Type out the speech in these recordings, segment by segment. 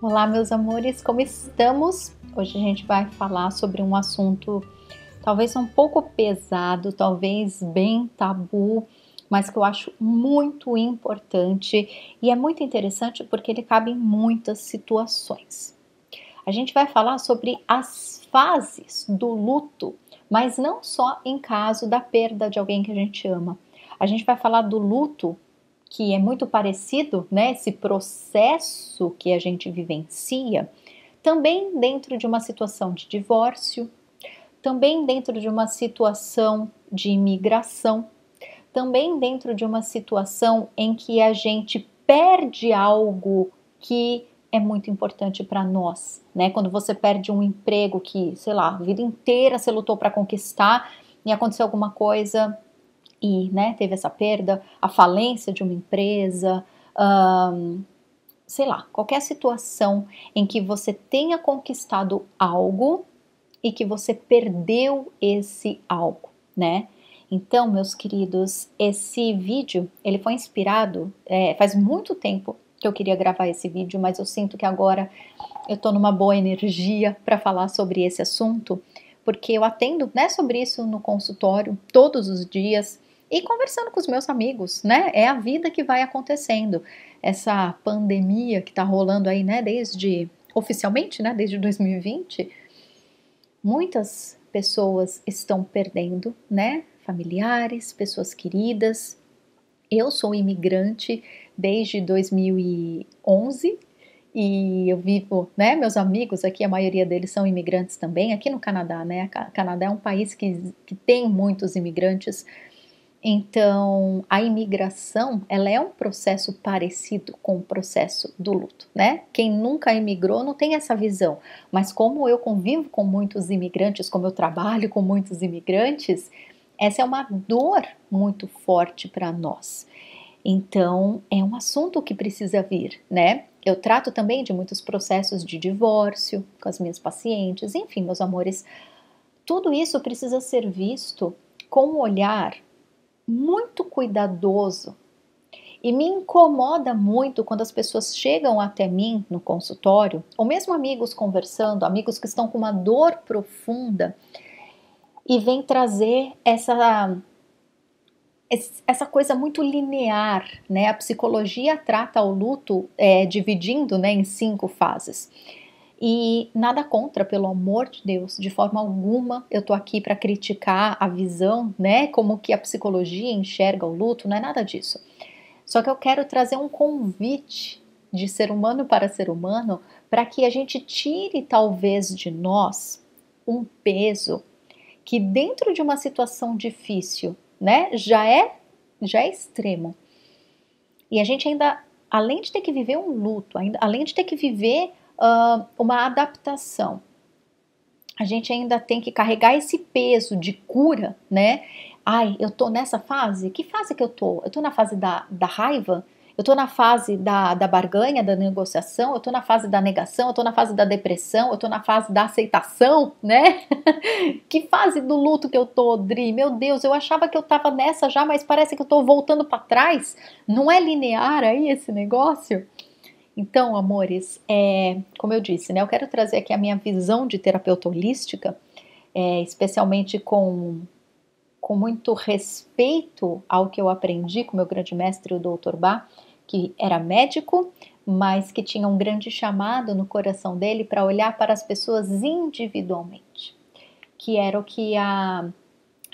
Olá, meus amores, como estamos? Hoje a gente vai falar sobre um assunto talvez um pouco pesado, talvez bem tabu, mas que eu acho muito importante e é muito interessante porque ele cabe em muitas situações. A gente vai falar sobre as fases do luto, mas não só em caso da perda de alguém que a gente ama. A gente vai falar do luto que é muito parecido, né? Esse processo que a gente vivencia, também dentro de uma situação de divórcio, também dentro de uma situação de imigração, também dentro de uma situação em que a gente perde algo que é muito importante para nós, né? Quando você perde um emprego que, sei lá, a vida inteira você lutou para conquistar e aconteceu alguma coisa e, né, teve essa perda, a falência de uma empresa, sei lá, qualquer situação em que você tenha conquistado algo e que você perdeu esse algo, né? Então, meus queridos, esse vídeo, ele foi inspirado, faz muito tempo que eu queria gravar esse vídeo, mas eu sinto que agora eu tô numa boa energia para falar sobre esse assunto, porque eu atendo, né, sobre isso no consultório todos os dias e conversando com os meus amigos, né? É a vida que vai acontecendo. Essa pandemia que tá rolando aí, né, desde oficialmente, né, desde 2020, muitas pessoas estão perdendo, né? Familiares, pessoas queridas. Eu sou imigrante desde 2011 e eu vivo, né? Meus amigos aqui, a maioria deles são imigrantes também, aqui no Canadá, né? O Canadá é um país que tem muitos imigrantes. Então, a imigração, ela é um processo parecido com o processo do luto, né? Quem nunca imigrou não tem essa visão, mas como eu convivo com muitos imigrantes, como eu trabalho com muitos imigrantes, essa é uma dor muito forte para nós. Então, é um assunto que precisa vir, né? Eu trato também de muitos processos de divórcio com as minhas pacientes, enfim, meus amores, tudo isso precisa ser visto com um olhar muito cuidadoso e me incomoda muito quando as pessoas chegam até mim no consultório, ou mesmo amigos conversando, amigos que estão com uma dor profunda e vêm trazer essa coisa muito linear, né? A psicologia trata o luto dividindo, né, em 5 fases. E nada contra, pelo amor de Deus, de forma alguma eu tô aqui para criticar a visão, né? Como que a psicologia enxerga o luto, não é nada disso. Só que eu quero trazer um convite de ser humano para ser humano para que a gente tire talvez de nós um peso que dentro de uma situação difícil, né, já é extremo. E a gente ainda, além de ter que viver um luto, ainda, além de ter que viver uma adaptação, a gente ainda tem que carregar esse peso de cura, né? Ai, eu tô nessa fase? Que fase que eu tô? Eu tô na fase da raiva? Eu tô na fase da barganha, da negociação? Eu tô na fase da negação? Eu tô na fase da depressão? Eu tô na fase da aceitação, né? Que fase do luto que eu tô, Dri? Meu Deus, eu achava que eu tava nessa já, mas parece que eu tô voltando para trás. Não é linear aí esse negócio? Então, amores, como eu disse, né, eu quero trazer aqui a minha visão de terapeuta holística, especialmente com muito respeito ao que eu aprendi com meu grande mestre, o Dr. Bach, que era médico, mas que tinha um grande chamado no coração dele para olhar para as pessoas individualmente, que era o que a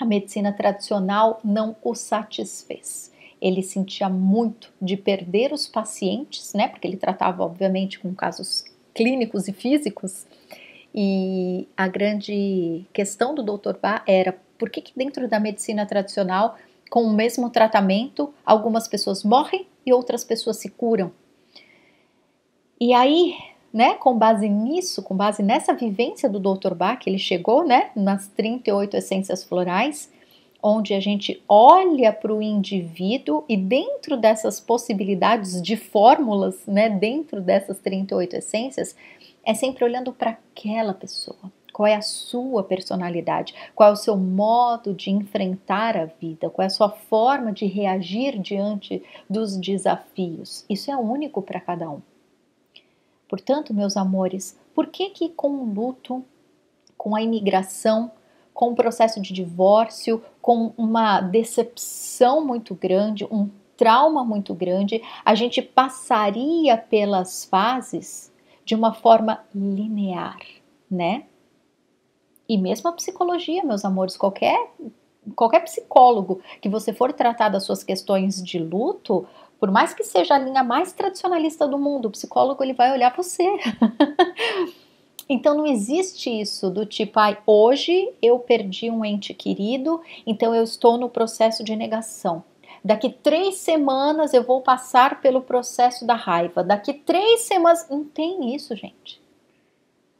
medicina tradicional não o satisfez. Ele sentia muito de perder os pacientes, né? Porque ele tratava, obviamente, com casos clínicos e físicos. E a grande questão do Dr. Bach era por que dentro da medicina tradicional, com o mesmo tratamento, algumas pessoas morrem e outras pessoas se curam. E aí, né, com base nisso, com base nessa vivência do Dr. Bach, ele chegou, né, nas 38 essências florais, onde a gente olha para o indivíduo e dentro dessas possibilidades de fórmulas, né, dentro dessas 38 essências, é sempre olhando para aquela pessoa. Qual é a sua personalidade? Qual é o seu modo de enfrentar a vida? Qual é a sua forma de reagir diante dos desafios? Isso é único para cada um. Portanto, meus amores, por que que com o luto, com a imigração, com o processo de divórcio, com uma decepção muito grande, um trauma muito grande, a gente passaria pelas fases de uma forma linear, né? E mesmo a psicologia, meus amores, qualquer psicólogo que você for tratar das suas questões de luto, por mais que seja a linha mais tradicionalista do mundo, o psicólogo ele vai olhar você. Então não existe isso do tipo, hoje eu perdi um ente querido, então eu estou no processo de negação. Daqui 3 semanas eu vou passar pelo processo da raiva. Daqui 3 semanas. Não tem isso, gente.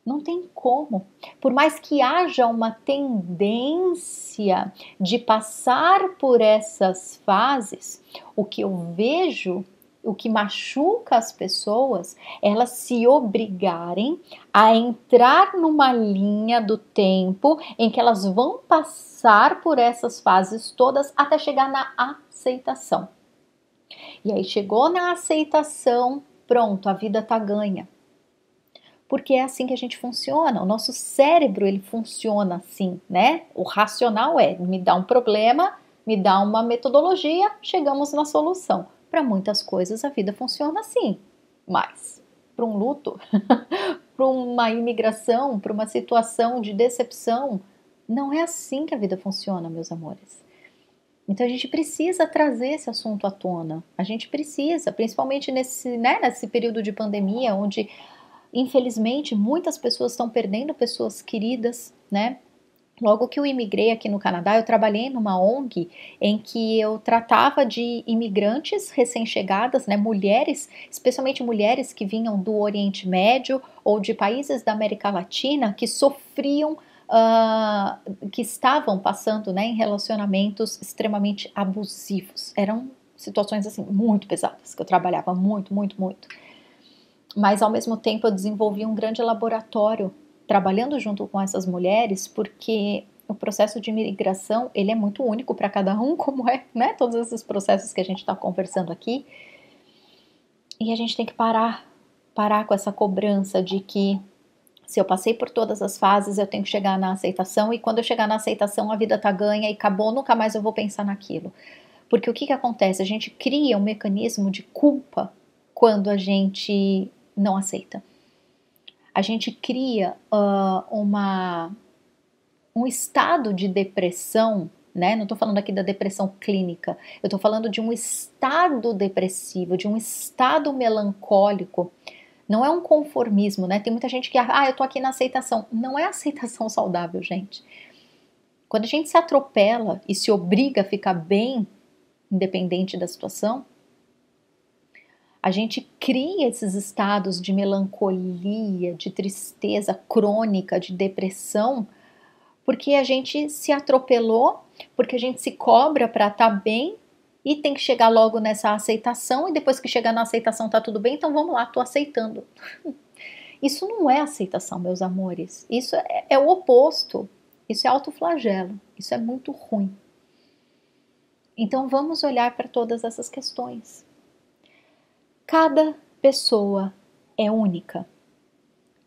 Não tem como. Por mais que haja uma tendência de passar por essas fases, o que eu vejo, o que machuca as pessoas, elas se obrigarem a entrar numa linha do tempo em que elas vão passar por essas fases todas até chegar na aceitação. E aí chegou na aceitação, pronto, a vida tá ganha. Porque é assim que a gente funciona. O nosso cérebro, ele funciona assim, né? O racional me dá um problema, me dá uma metodologia, chegamos na solução. Para muitas coisas a vida funciona assim, mas para um luto, para uma imigração, para uma situação de decepção, não é assim que a vida funciona, meus amores. Então a gente precisa trazer esse assunto à tona. A gente precisa, principalmente nesse período de pandemia, onde infelizmente, muitas pessoas estão perdendo pessoas queridas, né? Logo que eu imigrei aqui no Canadá, eu trabalhei numa ONG em que eu tratava de imigrantes recém-chegadas, né? Mulheres, especialmente mulheres que vinham do Oriente Médio ou de países da América Latina que sofriam, que estavam passando, né, em relacionamentos extremamente abusivos. Eram situações assim muito pesadas, que eu trabalhava muito, muito, muito. Mas ao mesmo tempo eu desenvolvi um grande laboratório trabalhando junto com essas mulheres, porque o processo de imigração ele é muito único para cada um, como é, né? Todos esses processos que a gente está conversando aqui. E a gente tem que parar com essa cobrança de que se eu passei por todas as fases, eu tenho que chegar na aceitação, e quando eu chegar na aceitação, a vida tá ganha e acabou, nunca mais eu vou pensar naquilo. Porque o que acontece? A gente cria um mecanismo de culpa quando a gente não aceita. A gente cria um estado de depressão, né? Não estou falando aqui da depressão clínica, eu estou falando de um estado depressivo, de um estado melancólico. Não é um conformismo, né? Tem muita gente que, eu tô aqui na aceitação. Não é aceitação saudável, gente. Quando a gente se atropela e se obriga a ficar bem, independente da situação, a gente cria esses estados de melancolia, de tristeza crônica, de depressão, porque a gente se atropelou, porque a gente se cobra para estar bem e tem que chegar logo nessa aceitação, e depois que chegar na aceitação tá tudo bem, então vamos lá, tô aceitando. Isso não é aceitação, meus amores. Isso é o oposto. Isso é autoflagelo. Isso é muito ruim. Então vamos olhar para todas essas questões. Cada pessoa é única.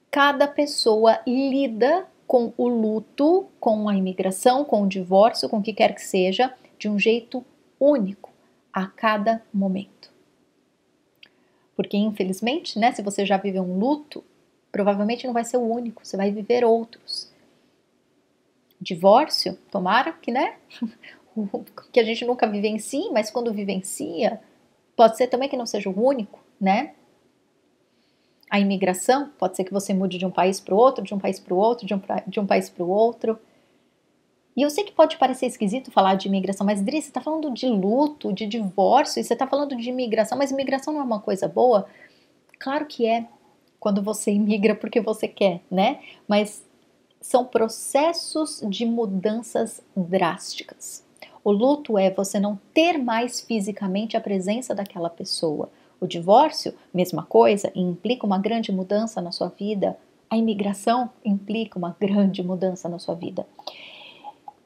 Cada pessoa lida com o luto, com a imigração, com o divórcio, com o que quer que seja, de um jeito único, a cada momento. Porque, infelizmente, né, se você já viveu um luto, provavelmente não vai ser o único, você vai viver outros. Divórcio, tomara que, né, que a gente nunca vivencie, mas quando vivencia, pode ser também que não seja o único, né? A imigração, pode ser que você mude de um país para o outro, de um país para o outro, de um país para o outro. E eu sei que pode parecer esquisito falar de imigração, mas Dri, você está falando de luto, de divórcio, e você está falando de imigração, mas imigração não é uma coisa boa? Claro que é, quando você imigra porque você quer, né? Mas são processos de mudanças drásticas. O luto é você não ter mais fisicamente a presença daquela pessoa. O divórcio, mesma coisa, implica uma grande mudança na sua vida. A imigração implica uma grande mudança na sua vida.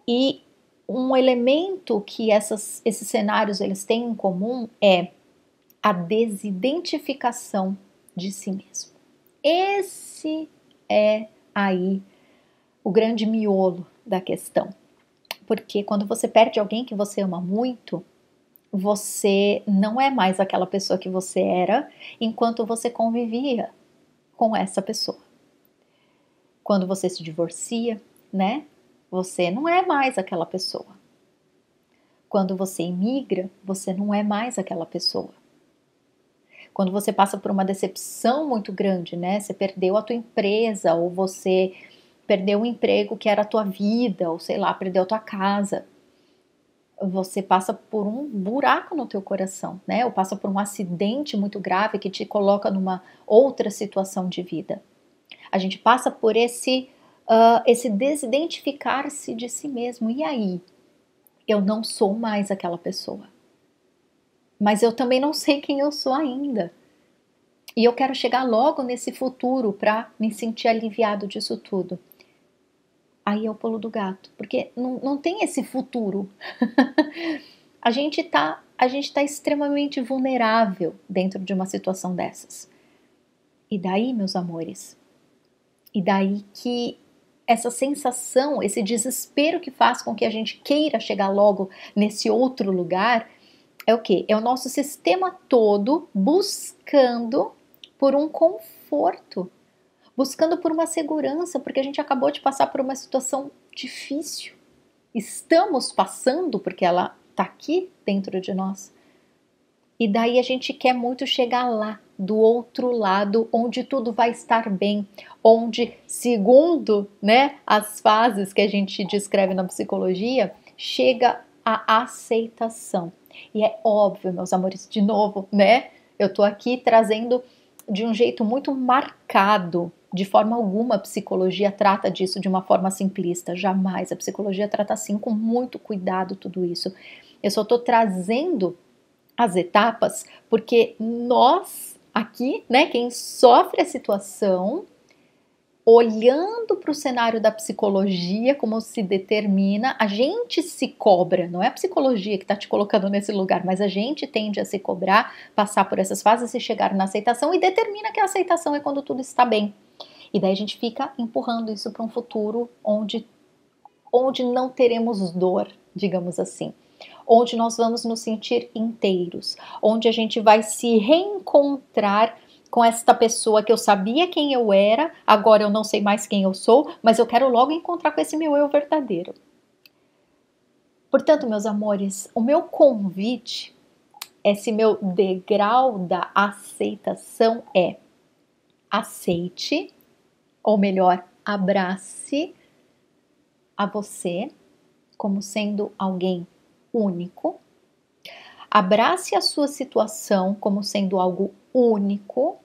E um elemento que esses cenários eles têm em comum é a desidentificação de si mesmo. esse é aí o grande miolo da questão. Porque quando você perde alguém que você ama muito, você não é mais aquela pessoa que você era enquanto você convivia com essa pessoa. Quando você se divorcia, né? Você não é mais aquela pessoa. Quando você imigra, você não é mais aquela pessoa. Quando você passa por uma decepção muito grande, né? Você perdeu a tua empresa, ou você perdeu um emprego que era a tua vida, ou sei lá, perdeu a tua casa. Você passa por um buraco no teu coração, né? Ou passa por um acidente muito grave que te coloca numa outra situação de vida. A gente passa por esse desidentificar-se de si mesmo. E aí? Eu não sou mais aquela pessoa. Mas eu também não sei quem eu sou ainda. E eu quero chegar logo nesse futuro para me sentir aliviado disso tudo. Aí é o pulo do gato, porque não tem esse futuro. A gente tá extremamente vulnerável dentro de uma situação dessas. E daí, meus amores, e daí que essa sensação, esse desespero que faz com que a gente queira chegar logo nesse outro lugar, é o quê? É o nosso sistema todo buscando por um conforto, buscando por uma segurança, porque a gente acabou de passar por uma situação difícil. Estamos passando porque ela está aqui dentro de nós. E daí a gente quer muito chegar lá, do outro lado, onde tudo vai estar bem, onde, segundo, né, as fases que a gente descreve na psicologia, chega a aceitação. E é óbvio, meus amores, de novo, né? Eu tô aqui trazendo de um jeito muito marcado. De forma alguma a psicologia trata disso de uma forma simplista, jamais. A psicologia trata assim com muito cuidado tudo isso. Eu só tô trazendo as etapas porque nós aqui, né, quem sofre a situação, olhando para o cenário da psicologia, como se determina, a gente se cobra, não é a psicologia que está te colocando nesse lugar, mas a gente tende a se cobrar, passar por essas fases e chegar na aceitação e determina que a aceitação é quando tudo está bem. E daí a gente fica empurrando isso para um futuro onde não teremos dor, digamos assim. Onde nós vamos nos sentir inteiros, onde a gente vai se reencontrar com esta pessoa que eu sabia quem eu era, agora eu não sei mais quem eu sou, mas eu quero logo encontrar com esse meu eu verdadeiro. Portanto, meus amores, o meu convite, esse meu degrau da aceitação é: aceite, ou melhor, abrace a você como sendo alguém único. Abrace a sua situação como sendo algo único.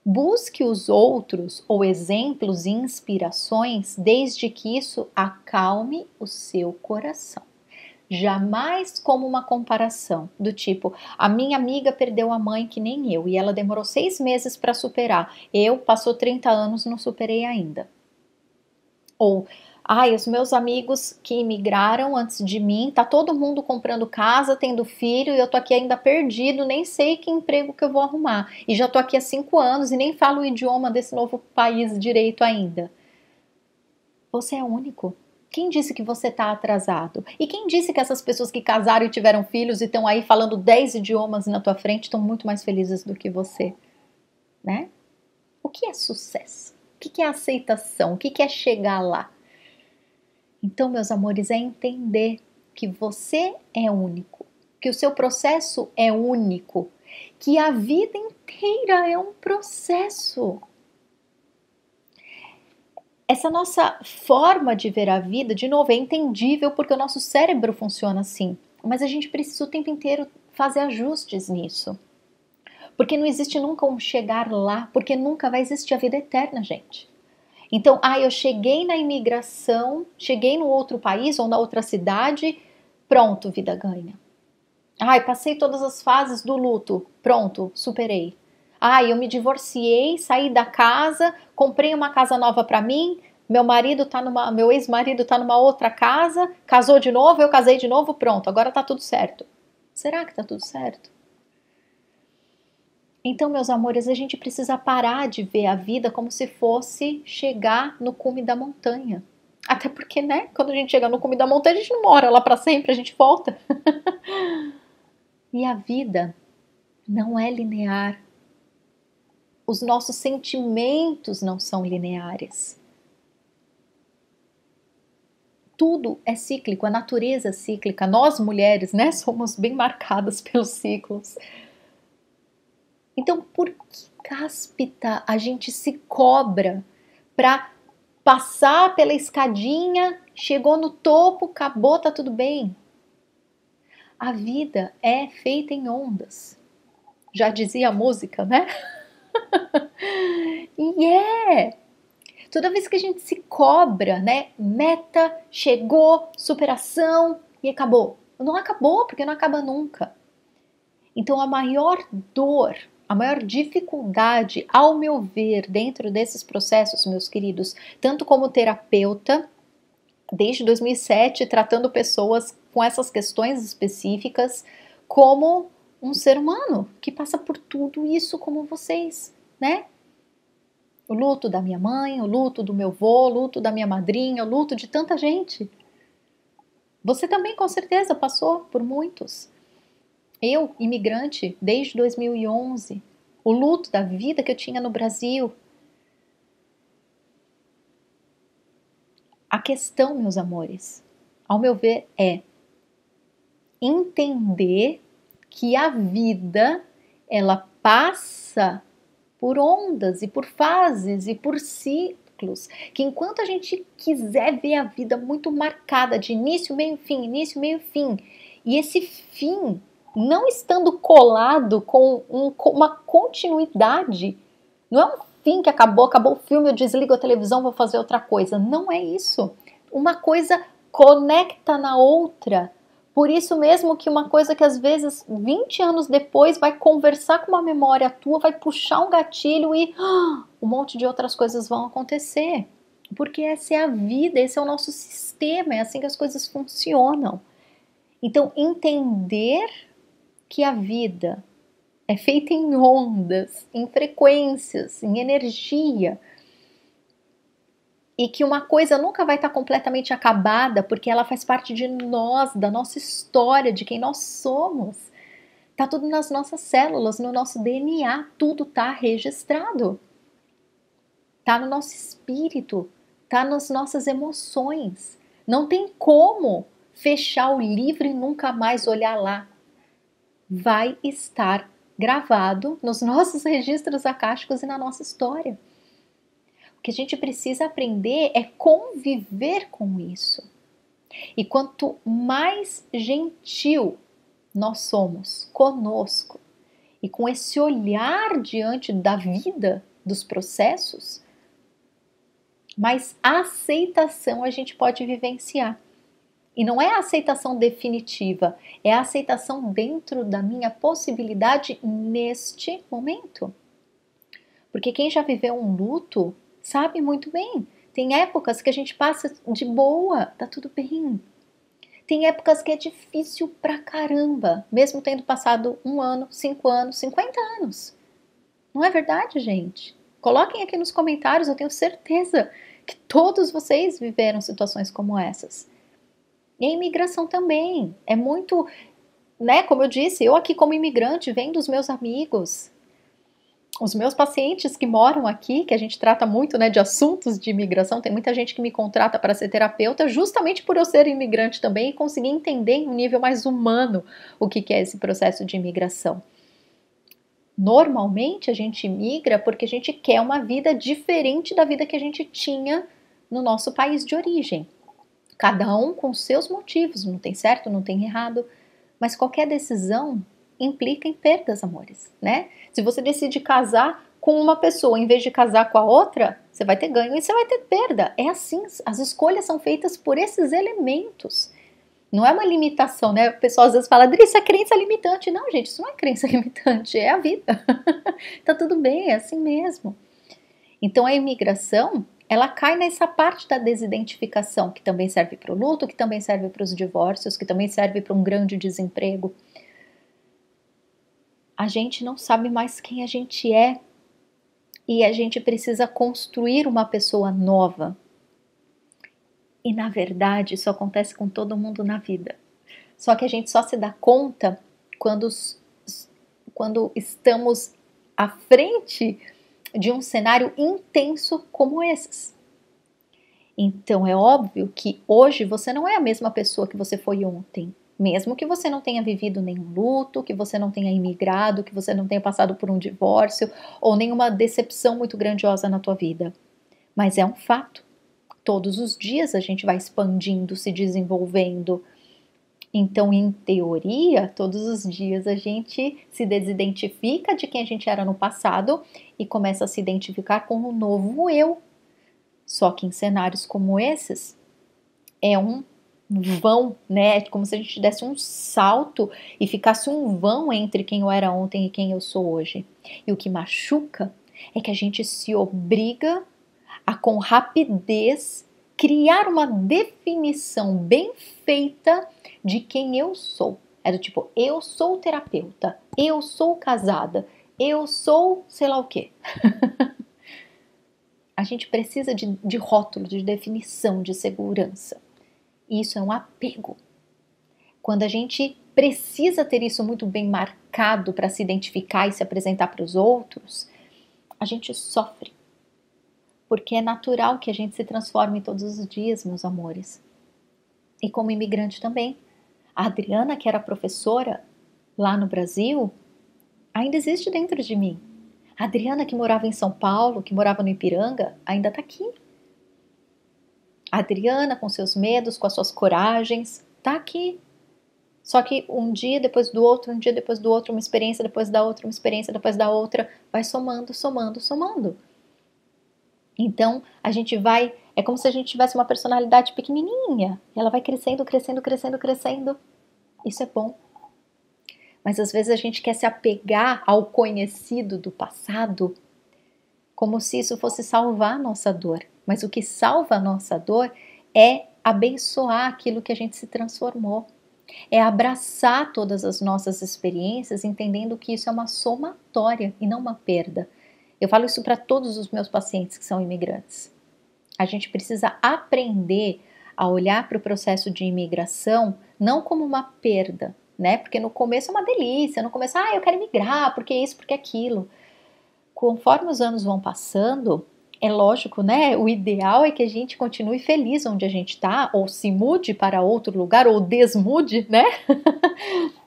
Busque os outros ou exemplos e inspirações, desde que isso acalme o seu coração. Jamais como uma comparação do tipo: a minha amiga perdeu a mãe que nem eu e ela demorou 6 meses para superar. Eu passou 30 anos e não superei ainda. Ou, os meus amigos que imigraram antes de mim, tá todo mundo comprando casa, tendo filho, e eu tô aqui ainda perdido, nem sei que emprego que eu vou arrumar. E já tô aqui há 5 anos e nem falo o idioma desse novo país direito ainda. Você é único. Quem disse que você tá atrasado? E quem disse que essas pessoas que casaram e tiveram filhos e estão aí falando 10 idiomas na tua frente estão muito mais felizes do que você, né? O que é sucesso? O que é aceitação? O que é chegar lá? Então, meus amores, é entender que você é único, que o seu processo é único, que a vida inteira é um processo. Essa nossa forma de ver a vida, de novo, é entendível porque o nosso cérebro funciona assim, mas a gente precisa o tempo inteiro fazer ajustes nisso. Porque não existe nunca um chegar lá, porque nunca vai existir a vida eterna, gente. Então, eu cheguei na imigração, cheguei no outro país ou na outra cidade, pronto, vida ganha. Passei todas as fases do luto, pronto, superei. Eu me divorciei, saí da casa, comprei uma casa nova para mim, meu ex-marido tá numa outra casa, casou de novo, eu casei de novo, pronto, agora tá tudo certo. Será que tá tudo certo? Então, meus amores, a gente precisa parar de ver a vida como se fosse chegar no cume da montanha. Até porque, né, quando a gente chega no cume da montanha, a gente não mora lá para sempre, a gente volta. E a vida não é linear. Os nossos sentimentos não são lineares. Tudo é cíclico, a natureza é cíclica. Nós mulheres, né, somos bem marcadas pelos ciclos. Então, por que cáspita a gente se cobra para passar pela escadinha, chegou no topo, acabou, tá tudo bem? A vida é feita em ondas. Já dizia a música, né? E toda vez que a gente se cobra, né? Meta, chegou, superação e acabou. Não acabou, porque não acaba nunca. Então a maior dor, a maior dificuldade, ao meu ver, dentro desses processos, meus queridos, tanto como terapeuta, desde 2007, tratando pessoas com essas questões específicas, como um ser humano que passa por tudo isso como vocês, né? O luto da minha mãe, o luto do meu avô, o luto da minha madrinha, o luto de tanta gente. Você também, com certeza, passou por muitos. Eu, imigrante, desde 2011, o luto da vida que eu tinha no Brasil. A questão, meus amores, ao meu ver, é entender que a vida, ela passa por ondas e por fases e por ciclos, que enquanto a gente quiser ver a vida muito marcada de início, meio, fim, e esse fim não estando colado com uma continuidade, não é um fim que acabou o filme, eu desligo a televisão, vou fazer outra coisa. Não é isso. Uma coisa conecta na outra. Por isso mesmo que uma coisa que às vezes 20 anos depois vai conversar com uma memória tua, vai puxar um gatilho e um monte de outras coisas vão acontecer. Porque essa é a vida, esse é o nosso sistema, é assim que as coisas funcionam. Então, entender que a vida é feita em ondas, em frequências, em energia. E que uma coisa nunca vai estar completamente acabada, porque ela faz parte de nós, da nossa história, de quem nós somos. Tá tudo nas nossas células, no nosso DNA, tudo tá registrado. Tá no nosso espírito, tá nas nossas emoções. Não tem como fechar o livro e nunca mais olhar lá. Vai estar gravado nos nossos registros acásticos e na nossa história. O que a gente precisa aprender é conviver com isso. E quanto mais gentil nós somos conosco e com esse olhar diante da vida, dos processos, mais aceitação a gente pode vivenciar. E não é a aceitação definitiva, é a aceitação dentro da minha possibilidade neste momento. Porque quem já viveu um luto sabe muito bem. Tem épocas que a gente passa de boa, tá tudo bem. Tem épocas que é difícil pra caramba, mesmo tendo passado 1 ano, 5 anos, 50 anos. Não é verdade, gente? Coloquem aqui nos comentários, eu tenho certeza que todos vocês viveram situações como essas. E a imigração também. É muito, né? Como eu disse, eu aqui como imigrante, vendo os meus amigos, os meus pacientes que moram aqui, que a gente trata muito, né, de assuntos de imigração, tem muita gente que me contrata para ser terapeuta, justamente por eu ser imigrante também e conseguir entender em um nível mais humano o que é esse processo de imigração. Normalmente a gente migra porque a gente quer uma vida diferente da vida que a gente tinha no nosso país de origem. Cada um com seus motivos, não tem certo, não tem errado, mas qualquer decisão implica em perdas, amores, né? Se você decide casar com uma pessoa em vez de casar com a outra, você vai ter ganho e você vai ter perda. É assim, as escolhas são feitas por esses elementos. Não é uma limitação, né? O pessoal às vezes fala, Adri, isso é crença limitante. Não, gente, isso não é crença limitante, é a vida. Tá tudo bem, é assim mesmo. Então a imigração, ela cai nessa parte da desidentificação, que também serve para o luto, que também serve para os divórcios, que também serve para um grande desemprego. a gente não sabe mais quem a gente é e a gente precisa construir uma pessoa nova. E na verdade isso acontece com todo mundo na vida. Só que a gente só se dá conta quando, quando estamos à frente de um cenário intenso como esses. Então é óbvio que hoje você não é a mesma pessoa que você foi ontem. Mesmo que você não tenha vivido nenhum luto, que você não tenha imigrado, que você não tenha passado por um divórcio ou nenhuma decepção muito grandiosa na tua vida. Mas é um fato. Todos os dias a gente vai expandindo, se desenvolvendo. Então, em teoria, todos os dias a gente se desidentifica de quem a gente era no passado e começa a se identificar com o novo eu. Só que em cenários como esses, é um vão, né? É como se a gente desse um salto e ficasse um vão entre quem eu era ontem e quem eu sou hoje. E o que machuca é que a gente se obriga a, com rapidez, criar uma definição bem feita de quem eu sou. É do tipo, eu sou terapeuta, eu sou casada, eu sou sei lá o quê. A gente precisa de rótulo, de definição, de segurança. Isso é um apego. Quando a gente precisa ter isso muito bem marcado para se identificar e se apresentar para os outros, a gente sofre. Porque é natural que a gente se transforme todos os dias, meus amores. E como imigrante também. A Adriana, que era professora lá no Brasil, ainda existe dentro de mim. A Adriana, que morava em São Paulo, que morava no Ipiranga, ainda está aqui. A Adriana, com seus medos, com as suas coragens, está aqui. Só que um dia depois do outro, um dia depois do outro, uma experiência depois da outra, uma experiência depois da outra, vai somando, somando, somando. Então, a gente vai, é como se a gente tivesse uma personalidade pequenininha, e ela vai crescendo, crescendo, crescendo, crescendo. Isso é bom. Mas às vezes a gente quer se apegar ao conhecido do passado, como se isso fosse salvar a nossa dor. Mas o que salva a nossa dor é abençoar aquilo que a gente se transformou. É abraçar todas as nossas experiências, entendendo que isso é uma somatória e não uma perda. Eu falo isso para todos os meus pacientes que são imigrantes. A gente precisa aprender a olhar para o processo de imigração não como uma perda, né? Porque no começo é uma delícia, no começo, eu quero migrar, porque isso, porque aquilo. Conforme os anos vão passando, é lógico, né? O ideal é que a gente continue feliz onde a gente está, ou se mude para outro lugar, ou desmude, né?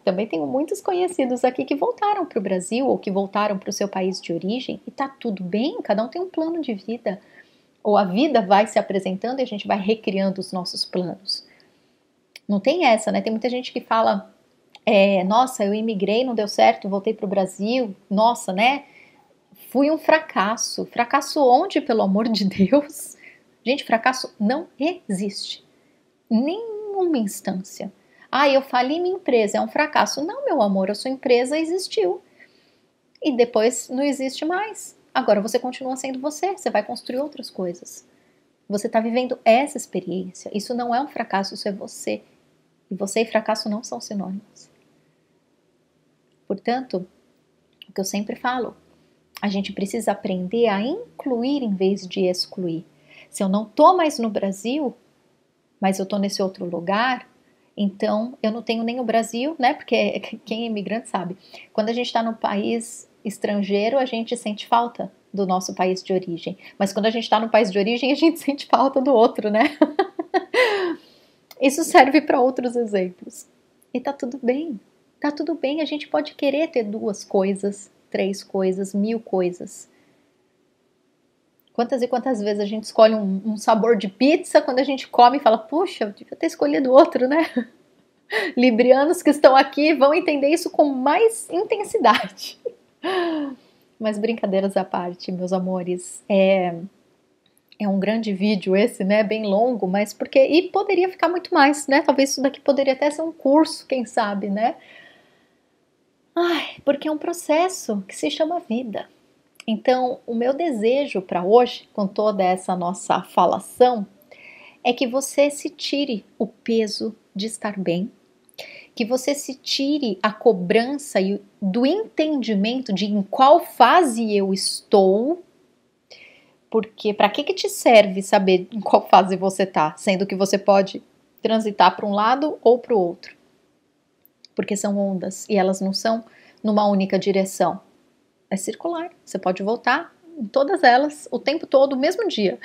Também tenho muitos conhecidos aqui que voltaram para o Brasil, ou que voltaram para o seu país de origem, e tá tudo bem, cada um tem um plano de vida. Ou a vida vai se apresentando e a gente vai recriando os nossos planos. Não tem essa, né? Tem muita gente que fala, nossa, eu imigrei, não deu certo, voltei para o Brasil, nossa, né? Fui um fracasso. Fracasso onde, pelo amor de Deus? Gente, fracasso não existe. Nenhuma instância. Eu fali minha empresa, é um fracasso. Não, meu amor, a sua empresa existiu. E depois não existe mais. Agora você continua sendo você, você vai construir outras coisas. Você está vivendo essa experiência. Isso não é um fracasso, isso é você. E você e fracasso não são sinônimos. Portanto, o que eu sempre falo, a gente precisa aprender a incluir em vez de excluir. Se eu não estou mais no Brasil, mas eu estou nesse outro lugar, então eu não tenho nem o Brasil, né? Porque quem é imigrante sabe. Quando a gente está no país estrangeiro, a gente sente falta do nosso país de origem. Mas quando a gente está no país de origem, a gente sente falta do outro, né? Isso serve para outros exemplos. E tá tudo bem. Tá tudo bem, a gente pode querer ter 2 coisas, 3 coisas, 1000 coisas. Quantas e quantas vezes a gente escolhe um sabor de pizza, quando a gente come e fala, puxa, eu devia ter escolhido outro, né? Librianos que estão aqui vão entender isso com mais intensidade. Mas brincadeiras à parte, meus amores, é um grande vídeo esse, né? Bem longo, mas porque... E poderia ficar muito mais, né? Talvez isso daqui poderia até ser um curso, quem sabe, né? Porque é um processo que se chama vida. Então, o meu desejo para hoje, com toda essa nossa falação, é que você se tire o peso de estar bem, que você se tire a cobrança do entendimento de em qual fase eu estou, porque para que te serve saber em qual fase você tá, sendo que você pode transitar para um lado ou para o outro, porque são ondas e elas não são numa única direção, é circular, você pode voltar em todas elas o tempo todo, o mesmo dia.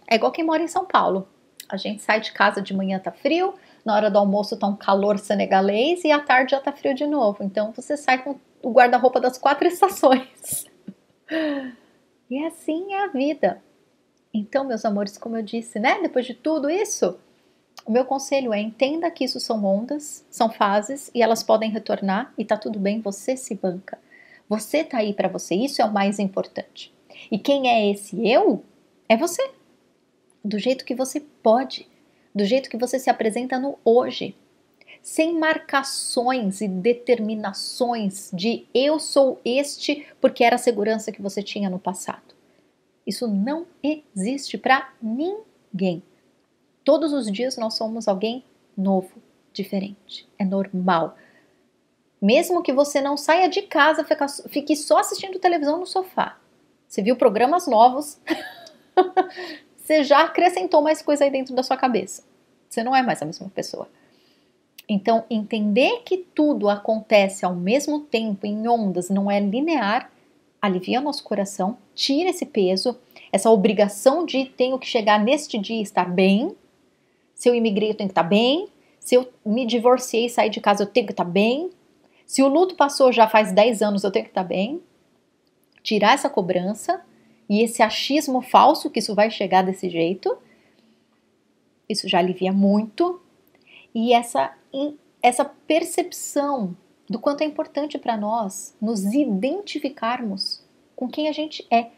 É igual quem mora em São Paulo, a gente sai de casa de manhã tá frio, na hora do almoço tá um calor senegalês e à tarde já tá frio de novo. Então você sai com o guarda-roupa das 4 estações. E assim é a vida. Então, meus amores, como eu disse, né? Depois de tudo isso, o meu conselho é entenda que isso são ondas, são fases e elas podem retornar e tá tudo bem, você se banca. Você tá aí pra você, isso é o mais importante. E quem é esse eu? É você. Do jeito que você pode, do jeito que você se apresenta no hoje, sem marcações e determinações de eu sou este porque era a segurança que você tinha no passado. Isso não existe para ninguém. Todos os dias nós somos alguém novo, diferente. É normal. Mesmo que você não saia de casa, fique só assistindo televisão no sofá. Você viu programas novos, você já acrescentou mais coisa aí dentro da sua cabeça. Você não é mais a mesma pessoa. Então, entender que tudo acontece ao mesmo tempo, em ondas, não é linear, alivia nosso coração, tira esse peso, essa obrigação de tenho que chegar neste dia e estar bem. Se eu imigrei, eu tenho que estar bem. Se eu me divorciei e saí de casa, eu tenho que estar bem. Se o luto passou já faz 10 anos, eu tenho que estar bem. Tirar essa cobrança e esse achismo falso que isso vai chegar desse jeito. Isso já alivia muito. E essa percepção do quanto é importante para nós nos identificarmos com quem a gente é.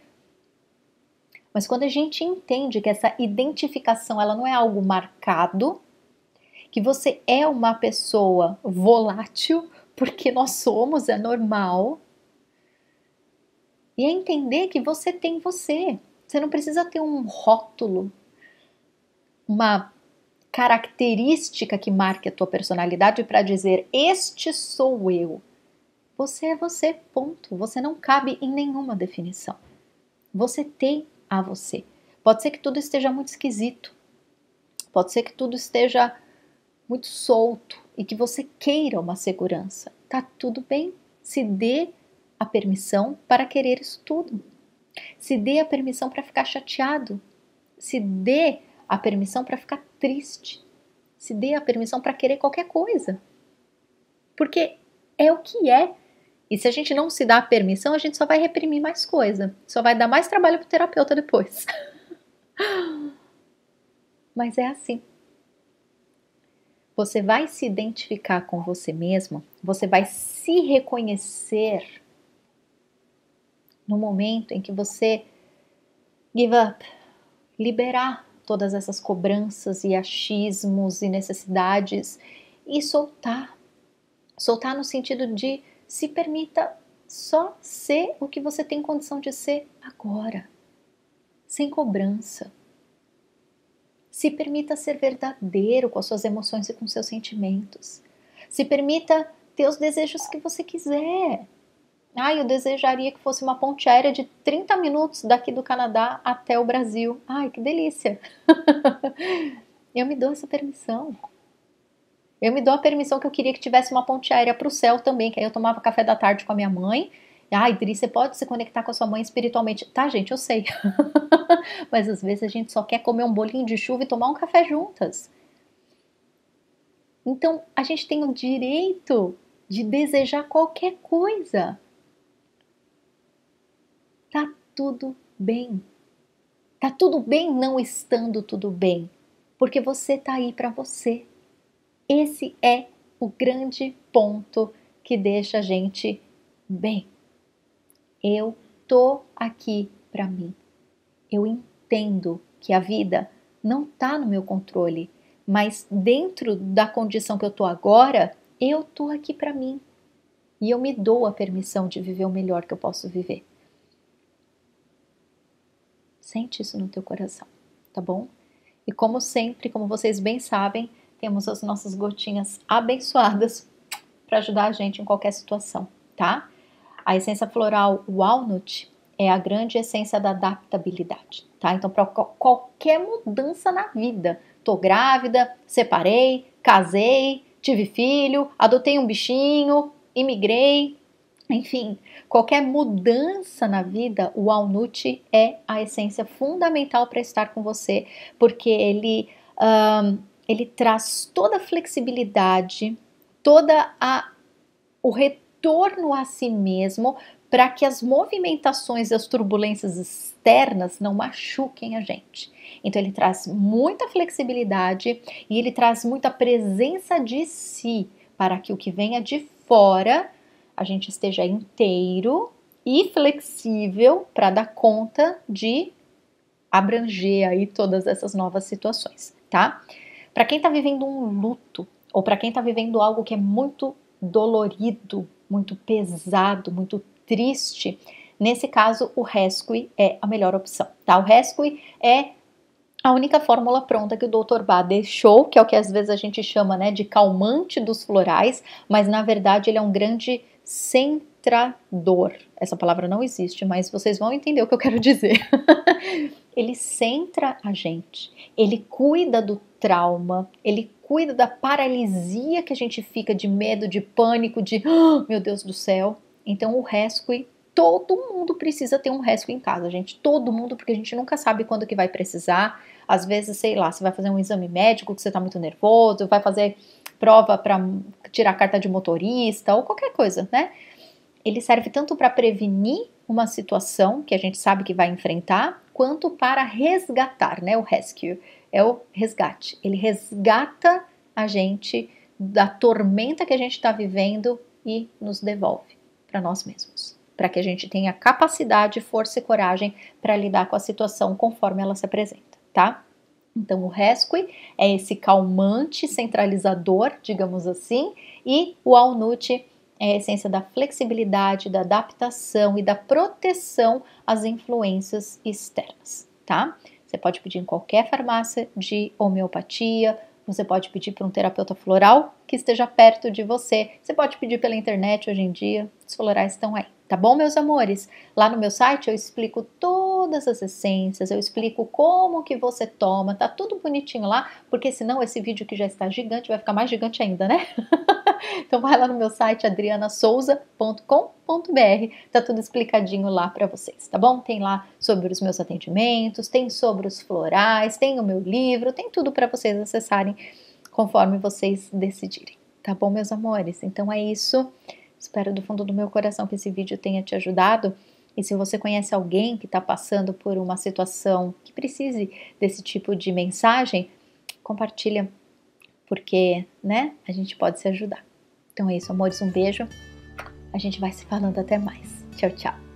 Mas quando a gente entende que essa identificação ela não é algo marcado, que você é uma pessoa volátil, porque nós somos, é normal, e é entender que você tem você. Você não precisa ter um rótulo, uma característica que marque a tua personalidade para dizer este sou eu. Você é você, ponto. Você não cabe em nenhuma definição. Você tem a você. Pode ser que tudo esteja muito esquisito. Pode ser que tudo esteja muito solto e que você queira uma segurança. Tá tudo bem. Se dê a permissão para querer isso tudo. Se dê a permissão para ficar chateado. Se dê a permissão para ficar triste. Se dê a permissão para querer qualquer coisa. Porque é o que é. E se a gente não se dá a permissão, a gente só vai reprimir mais coisa. Só vai dar mais trabalho pro terapeuta depois. Mas é assim. Você vai se identificar com você mesmo, você vai se reconhecer no momento em que você give up, liberar todas essas cobranças e achismos e necessidades e soltar. Soltar no sentido de se permita só ser o que você tem condição de ser agora, sem cobrança. Se permita ser verdadeiro com as suas emoções e com seus sentimentos. Se permita ter os desejos que você quiser. Eu desejaria que fosse uma ponte aérea de 30 minutos daqui do Canadá até o Brasil. Ai, que delícia! Eu me dou essa permissão. Eu me dou a permissão que eu queria que tivesse uma ponte aérea para o céu também, que aí eu tomava café da tarde com a minha mãe. Dri, você pode se conectar com a sua mãe espiritualmente. Tá, gente, eu sei. Mas às vezes a gente só quer comer um bolinho de chuva e tomar um café juntas. Então, a gente tem o direito de desejar qualquer coisa. Tá tudo bem. Tá tudo bem não estando tudo bem. Porque você tá aí para você. Esse é o grande ponto que deixa a gente bem. Eu tô aqui para mim. Eu entendo que a vida não tá no meu controle, mas dentro da condição que eu tô agora, eu tô aqui para mim. E eu me dou a permissão de viver o melhor que eu posso viver. Sente isso no teu coração, tá bom? E como sempre, como vocês bem sabem, temos as nossas gotinhas abençoadas para ajudar a gente em qualquer situação, tá? A essência floral Walnut é a grande essência da adaptabilidade, tá? Então, para qualquer mudança na vida, tô grávida, separei, casei, tive filho, adotei um bichinho, imigrei, enfim, qualquer mudança na vida, o Walnut é a essência fundamental para estar com você, porque ele traz toda a flexibilidade, o retorno a si mesmo, para que as movimentações e as turbulências externas não machuquem a gente. Então ele traz muita flexibilidade e ele traz muita presença de si, para que o que venha de fora a gente esteja inteiro e flexível para dar conta de abranger aí todas essas novas situações, tá? Para quem está vivendo um luto ou para quem está vivendo algo que é muito dolorido, muito pesado, muito triste, nesse caso o Rescue é a melhor opção, tá? O Rescue é a única fórmula pronta que o Dr. Bá deixou, que é o que às vezes a gente chama, né, de calmante dos florais, mas na verdade ele é um grande centrador. Essa palavra não existe, mas vocês vão entender o que eu quero dizer. Ele centra a gente, ele cuida do trauma, ele cuida da paralisia que a gente fica de medo, de pânico, de meu Deus do céu. Então o Rescue, todo mundo precisa ter um Rescue em casa, gente, todo mundo, porque a gente nunca sabe quando que vai precisar. Às vezes, sei lá, você vai fazer um exame médico que você tá muito nervoso, vai fazer prova para tirar carta de motorista ou qualquer coisa, né? Ele serve tanto para prevenir uma situação que a gente sabe que vai enfrentar, quanto para resgatar, né? O rescue é o resgate. Ele resgata a gente da tormenta que a gente está vivendo e nos devolve para nós mesmos, para que a gente tenha capacidade, força e coragem para lidar com a situação conforme ela se apresenta, tá? Então, o Rescue é esse calmante centralizador, digamos assim, e o Walnut é a essência da flexibilidade, da adaptação e da proteção às influências externas, tá? Você pode pedir em qualquer farmácia de homeopatia, você pode pedir para um terapeuta floral que esteja perto de você, você pode pedir pela internet hoje em dia, os florais estão aí, tá bom, meus amores? Lá no meu site eu explico todas as essências, eu explico como que você toma, tá tudo bonitinho lá, porque senão esse vídeo que já está gigante vai ficar mais gigante ainda, né? Então vai lá no meu site adrianasouza.com.br, tá tudo explicadinho lá para vocês, tá bom? Tem lá sobre os meus atendimentos, tem sobre os florais, tem o meu livro, tem tudo para vocês acessarem conforme vocês decidirem, tá bom, meus amores? Então é isso, espero do fundo do meu coração que esse vídeo tenha te ajudado. E se você conhece alguém que está passando por uma situação que precise desse tipo de mensagem, compartilha, porque, né, a gente pode se ajudar. Então é isso, amores, um beijo. A gente vai se falando até mais. Tchau, tchau.